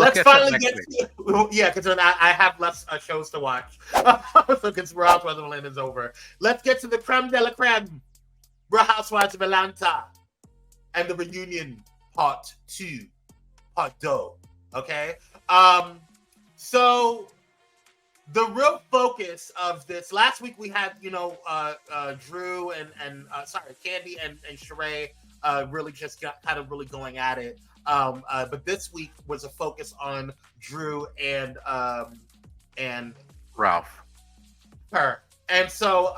let's finally get to, yeah, because I have less shows to watch. So because Real Housewives of Atlanta is over. Let's get to the creme de la creme. Real Housewives of Atlanta and the reunion part 2. Part 2. Okay? So the real focus of this, last week we had, Drew and Candy and Sheree really just got kind of really going at it. But this week was a focus on Drew and Ralph. Her. And so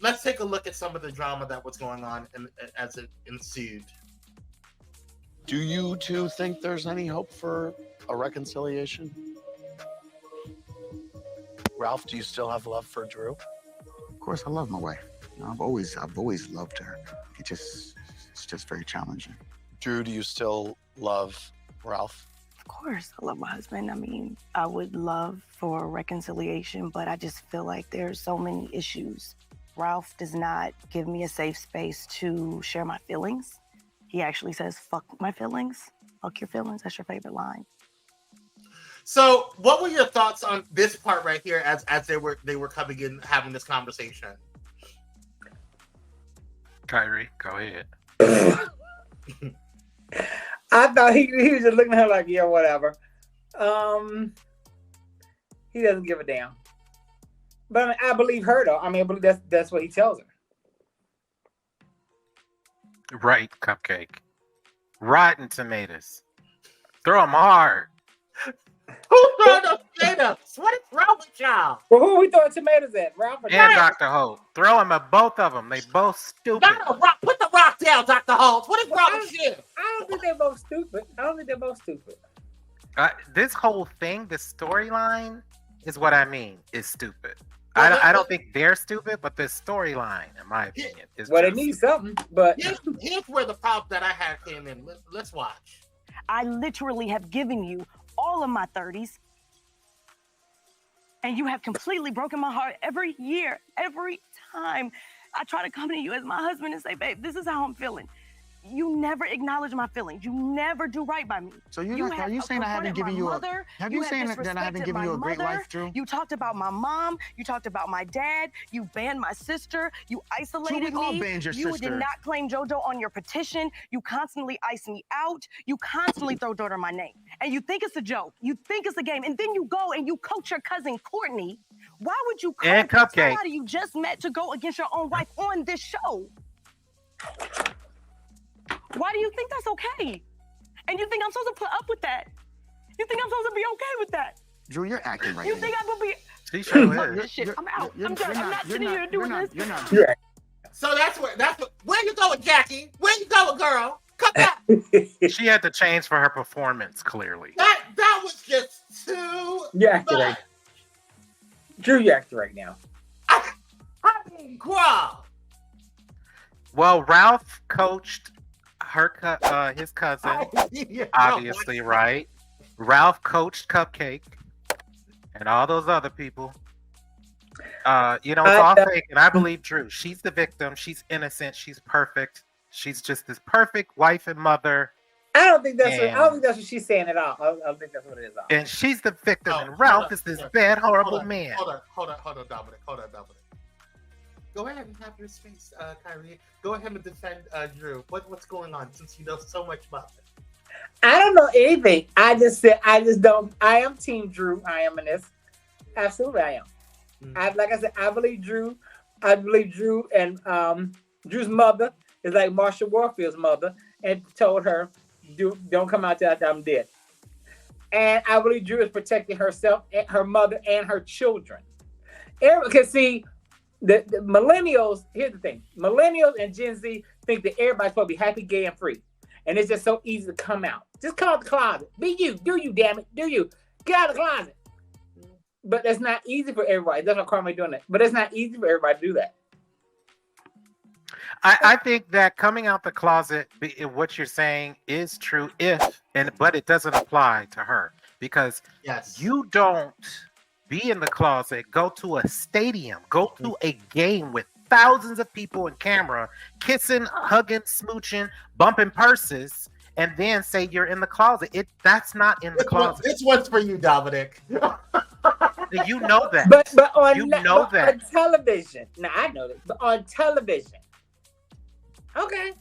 let's take a look at some of the drama that was going on as it ensued. Do you two think there's any hope for a reconciliation? Ralph, do you still have love for Drew? Of course, I love my wife. I've always loved her. It's just very challenging. Drew, do you still love Ralph? Of course, I love my husband. I mean, I would love for reconciliation, but I just feel like there's so many issues. Ralph does not give me a safe space to share my feelings. He actually says, fuck my feelings. Fuck your feelings. That's your favorite line. So, what were your thoughts on this part right here as they were coming in having this conversation? Kyrie, go ahead. I thought he was just looking at her like, yeah, whatever. He doesn't give a damn. But I believe her though. I mean, I believe that's what he tells her. Right, Cupcake. Rotten tomatoes. Throw them hard. Who threw the tomatoes? What is wrong with y'all? Well, who are we throwing tomatoes at? Ralph or And Dr. Holt. Throw them at both of them. They both stupid. Put the rock down, Dr. Holt. What is wrong with you? I don't think they're both stupid. This whole thing, the storyline, is what I mean, is stupid. I don't think they're stupid, but the storyline, in my opinion, is well, it needs something, but here's where the problem that I had came in. Let's watch. I literally have given you all of my 30s, and you have completely broken my heart every year, every time I try to come to you as my husband and say, babe, this is how I'm feeling. You never acknowledge my feelings. You never do right by me. So are you saying I haven't given you that I haven't given you a great life, Drew? You talked about my mom. You talked about my dad. You banned my sister. You isolated me. You did not claim JoJo on your petition. You constantly ice me out. You constantly throw dirt on my name. And you think it's a joke. You think it's a game. And then you go and you coach your cousin Courtney. Why would you coach somebody you just met to go against your own wife on this show? Why do you think that's okay? And you think I'm supposed to put up with that? You think I'm supposed to be okay with that? Drew, you're acting right. You think I'm gonna be? She sure is. Shit, I'm out. I'm done. I'm not sitting here doing this. You're not. So where you going, Jackie? Where you going, girl? Come back. She had to change for her performance, clearly. That was just too. You acting right. Drew, you acting right now. I mean, girl. Well, Ralph coached his cousin, obviously, right? Ralph coached Cupcake and all those other people. It's all fake, and I believe Drew. She's the victim. She's innocent. She's perfect. She's just this perfect wife and mother. I don't think that's what she's saying at all. I don't think that's what it is. And she's the victim, and Ralph is this bad, horrible man. Hold on, Dominic. Go ahead and have your space, Kyrie. Go ahead and defend Drew. What's going on, since you know so much about it? I don't know anything. I am Team Drew. I am in this. Absolutely, I am. Like I said, I believe Drew. I believe Drew and Drew's mother is like Marsha Warfield's mother and told her, don't come out till after I'm dead. And I believe Drew is protecting herself, and her mother, and her children. Because see, the millennials, here's the thing. Millennials and Gen Z think that everybody's supposed to be happy, gay, and free. And it's just so easy to come out. Just come out the closet. Be you. Do you, damn it. Do you. Get out of the closet. But that's not easy for everybody. That's why Carmen doing that. But it's not easy for everybody to do that. I think that coming out the closet, what you're saying is true but it doesn't apply to her. Because you don't be in the closet, go to a stadium, go to a game with thousands of people in camera, kissing, hugging, smooching, bumping purses, and then say you're in the closet. That's not in the closet. This one's for you, Dominic. You know that. But on that on television. Now I know this, but on television. Okay.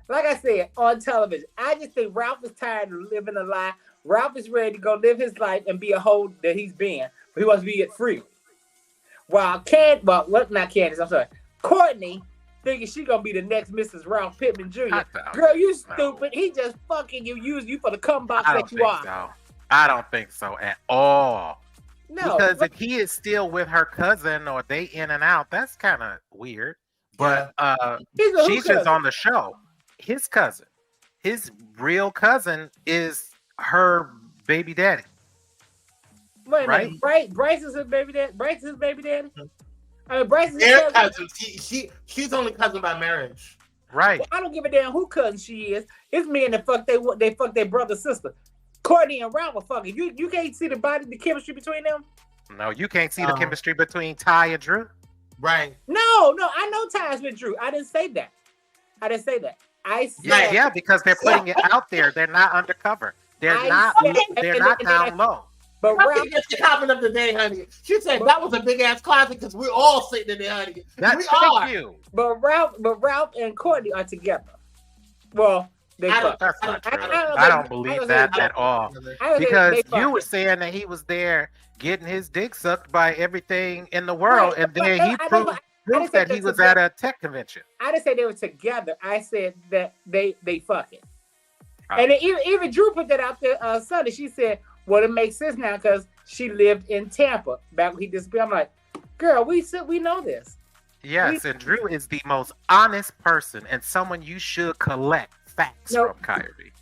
Like I said, on television. I just think Ralph is tired of living a lie. Ralph is ready to go live his life and be a hoe that he's been, but he wants to be it free. While not Candace, I'm sorry. Courtney thinking she gonna be the next Mrs. Ralph Pittman Jr. Girl, you stupid. He just fucking using you for the cum box that you are. So. I don't think so at all. No. Because if he is still with her cousin or they in and out, that's kind of weird. But she's just on the show. His cousin. His real cousin is her baby daddy. Wait a minute. Bryce is his baby daddy. Bryce is his baby daddy. I mean, Bryce is his cousin. She's only cousin by marriage. Right. Well, I don't give a damn who cousin she is. It's men that fuck their brother sister. Courtney and Ralph are fucking. You can't see the chemistry between them. No, you can't see the chemistry between Ty and Drew. Right. No, I know Ty's with Drew. I didn't say that. I said yeah, because they're putting it out there. They're not undercover. They're not down low. But Ralph gets the comment of the day, honey. She said that was a big ass closet because we're all sitting in there, honey. Thank you. But Ralph and Courtney are together. Well, that's not true. I don't believe that at all. Because you were saying that he was there getting his dick sucked by everything in the world, and then he proved that he was at a tech convention. I didn't say they were together. I said that they fucking. And then even Drew put that out there Sunday. She said, well, it makes sense now because she lived in Tampa back when he disappeared. I'm like, girl, we know this. Yes, and Drew is the most honest person and someone you should collect facts from, Kyrie.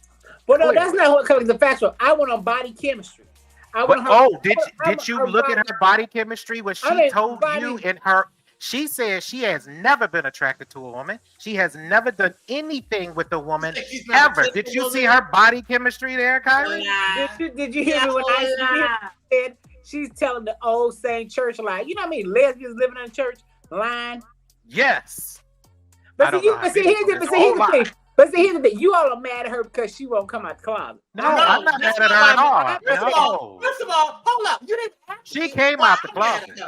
Well, no, that's not what comes to facts from. I went on body chemistry. Did you look at her body chemistry when she told you in her? She says she has never been attracted to a woman. She has never done anything with a woman ever. Did you see her body chemistry there, Kyrie? Did you hear me when I said she's telling the old same church lie? You know how many lesbians living in a church lying? Yes. But see, here's the thing. You all are mad at her because she won't come out the closet. No, I'm not mad at her at all. First of all, hold up. You didn't ask She came out the closet.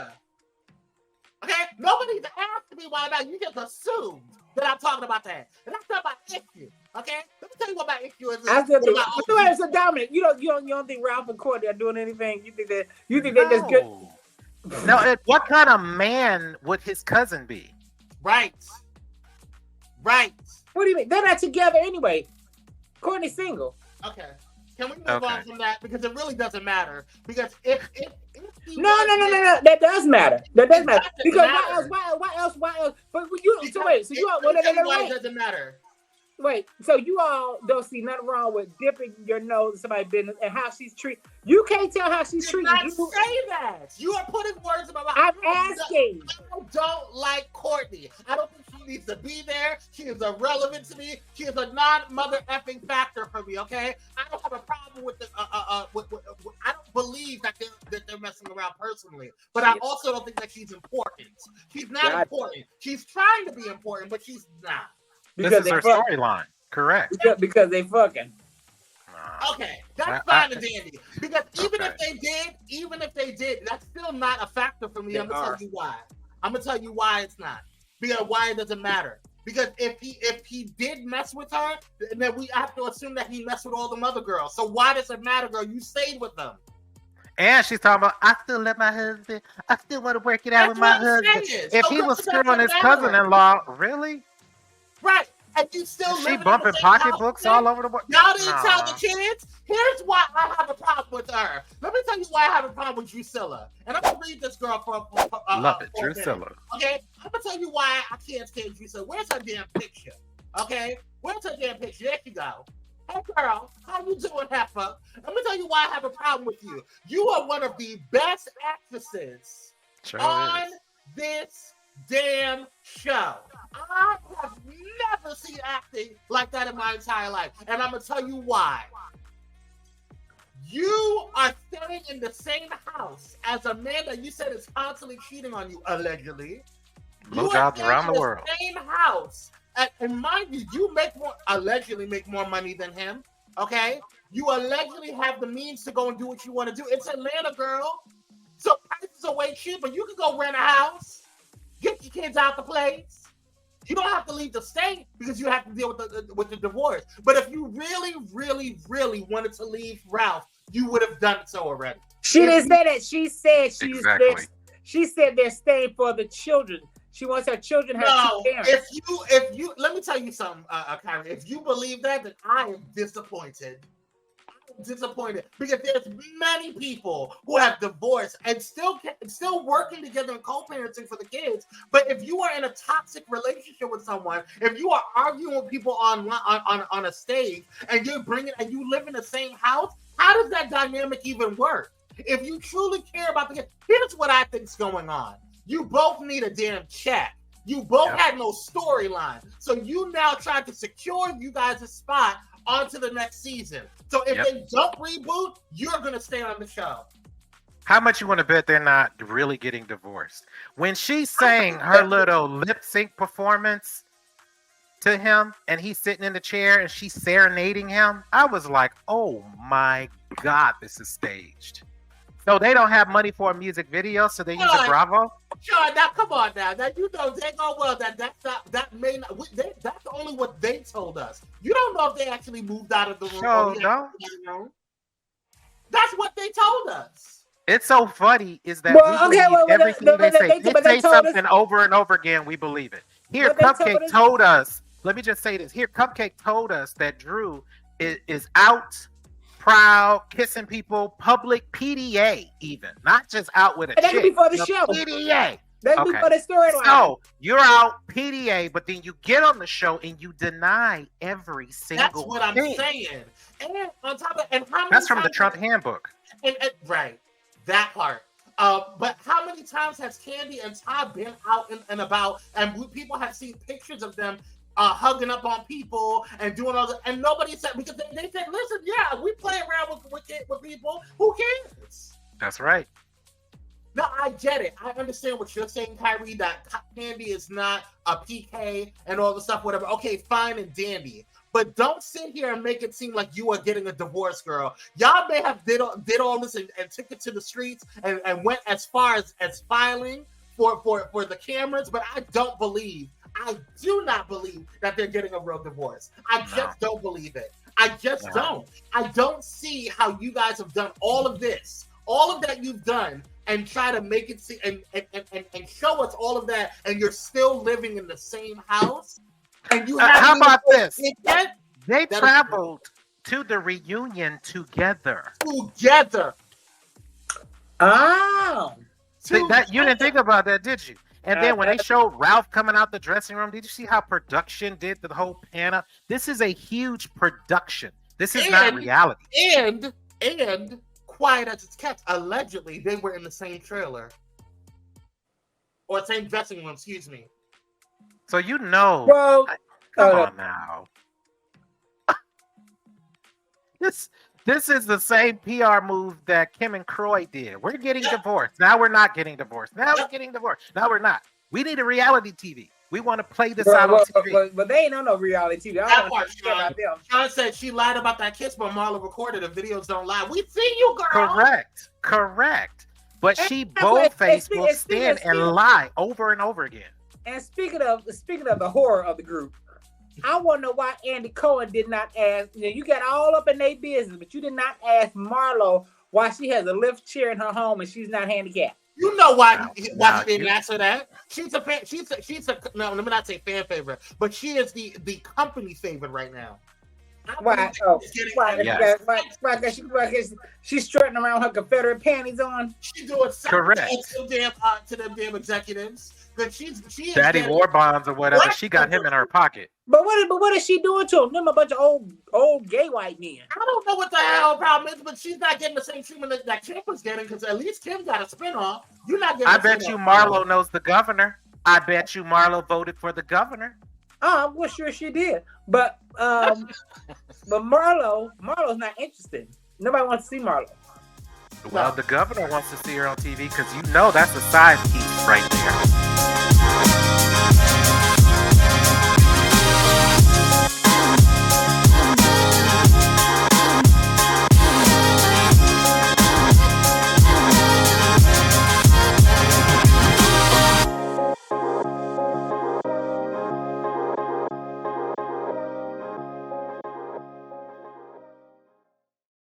Okay? Nobody's asked me why not. You just assumed that I'm talking about that. And that's not my issue. Okay? Let me tell you what my issue is. So Dominic, you don't think Ralph and Courtney are doing anything? You think they're just good? No, what kind of man would his cousin be? Right. What do you mean? They're not together anyway. Courtney's single. Okay. Can we move on from that? Because it really doesn't matter. Because if No. That does matter. Because why else? But why doesn't matter? Wait, so you all don't see nothing wrong with dipping your nose in somebody's business and how she's treated. You can't tell how she's treated. Not say that. You are putting words in my mouth. I'm asking. I don't like Courtney. I don't think she needs to be there. She is irrelevant to me. She is a non-mother effing factor for me. Okay, I don't have a problem with this. I don't believe that they're messing around personally, but I also don't think that she's important. She's not important. She's trying to be important, but she's not. Because this is her storyline, correct? Because they fucking. Okay, that's fine and dandy. Because even if they did, that's still not a factor for me. I'm gonna tell you why. I'm gonna tell you why it's not. Because why it doesn't matter. Because if he did mess with her, then we have to assume that he messed with all the other girls. So why does it matter, girl? You stayed with them. And she's talking about, I still love my husband. I still want to work it out with my husband. If he was screwing his cousin-in-law, really? Right, and you still she bumping pocketbooks all over the world. Y'all didn't tell the kids. Here's why I have a problem with her. Let me tell you why I have a problem with Drusilla. And I'm gonna read this girl for love it, Drusilla. Okay, I'm gonna tell you why I can't stand Drusilla. Where's her damn picture? Okay, where's her damn picture? There you go. Hey girl, how you doing, Heifer? Let me tell you why I have a problem with you. You are one of the best actresses on this damn show. I have never seen acting like that in my entire life. And I'm going to tell you why. You are staying in the same house as a man that you said is constantly cheating on you, allegedly. No jobs around the world. Same house. And mind you, you allegedly make more money than him. Okay, you allegedly have the means to go and do what you want to do. It's Atlanta, girl. So prices are way cheaper. You can go rent a house, get your kids out the place. You don't have to leave the state because you have to deal with the divorce. But if you really, really, really wanted to leave Ralph, you would have done so already. She didn't say that. She said Exactly. she said they're staying for the children. She wants her children to have two parents. If you let me tell you something, Kyrie. If you believe that, then I am disappointed. Disappointed because there's many people who have divorced and still working together and co-parenting for the kids. But if you are in a toxic relationship with someone, if you are arguing with people on a stage and you live in the same house, how does that dynamic even work? If you truly care about the kids, here's what I think's going on. You both need a damn check. You both had no storyline, so you now try to secure you guys a spot onto the next season. So if they don't reboot, you're gonna stay on the show. How much you want to bet they're not really getting divorced? When she sang her little lip sync performance to him and he's sitting in the chair and she's serenading him, I was like, oh my God, this is staged. So they don't have money for a music video, so they use a Bravo? Sure, now come on now. Now you know they go well that's only what they told us. You don't know if they actually moved out of the room. No. That's what they told us. It's so funny is that everything they say. They say something over and over again, we believe it. Here, Cupcake told us, let me just say this. Here, Cupcake told us that Drew is out, proud, kissing people, public PDA even. Not just out with a chick. That's before the show. PDA. That's before the storyline. So, you're out PDA, but then you get on the show and you deny every single thing. That's what I'm saying. And on top of how many that's from the Trump handbook. And right. That part. But how many times has Candy and Todd been out and about, and people have seen pictures of them hugging up on people and doing all that, and nobody said, because they said, listen, yeah, we play around with people. Who cares? That's right. No, I get it. I understand what you're saying, Kyrie, that Candy is not a PK and all the stuff, whatever. Okay, fine and dandy. But don't sit here and make it seem like you are getting a divorce, girl. Y'all may have did all this and took it to the streets and went as far as filing for the cameras, but I do not believe that they're getting a real divorce. I just don't believe it. I just don't. I don't see how you guys have done all of this, all of that you've done, and try to make it see and show us all of that, and you're still living in the same house. And you have how about this? They traveled to the reunion together. Oh. You didn't think about that, did you? And then when they showed Ralph coming out the dressing room, did you see how production did the whole pan up? This is a huge production. This is not reality. And quiet as it's kept, allegedly they were in the same trailer. Or same dressing room, excuse me. So you know, well, come on now. This is the same PR move that Kim and Croy did. We're getting divorced. Now we're not getting divorced. Now we're getting divorced. Now we're not. We need a reality TV. We want to play this out on TV. But they ain't on no reality TV. I don't want to about them. Sean said she lied about that kiss, but Marla recorded the videos don't lie. We see you, girl. Correct. But she bold-faced will stand and lie over and over again. And speaking of the horror of the group, I want to know why Andy Cohen did not ask. You got all up in their business, but you did not ask Marlo why she has a lift chair in her home and she's not handicapped. You know why she didn't answer that? She's a no. Let me not say fan favorite, but she is the company favorite right now. Why? She's strutting around her Confederate panties on. She's doing correct to them damn executives. But she's Daddy War Bonds or whatever. She got him in her pocket. But what is she doing to him? Them a bunch of old gay white men. I don't know what the hell the problem is, but she's not getting the same treatment that Kim was getting, because at least Kim got a spinoff. You're not getting. I bet you Marlo knows the governor. I bet you Marlo voted for the governor. Oh, I'm sure she did. But Marlo's not interested. Nobody wants to see Marlo. Well, the governor wants to see her on TV because you know that's a side piece right there.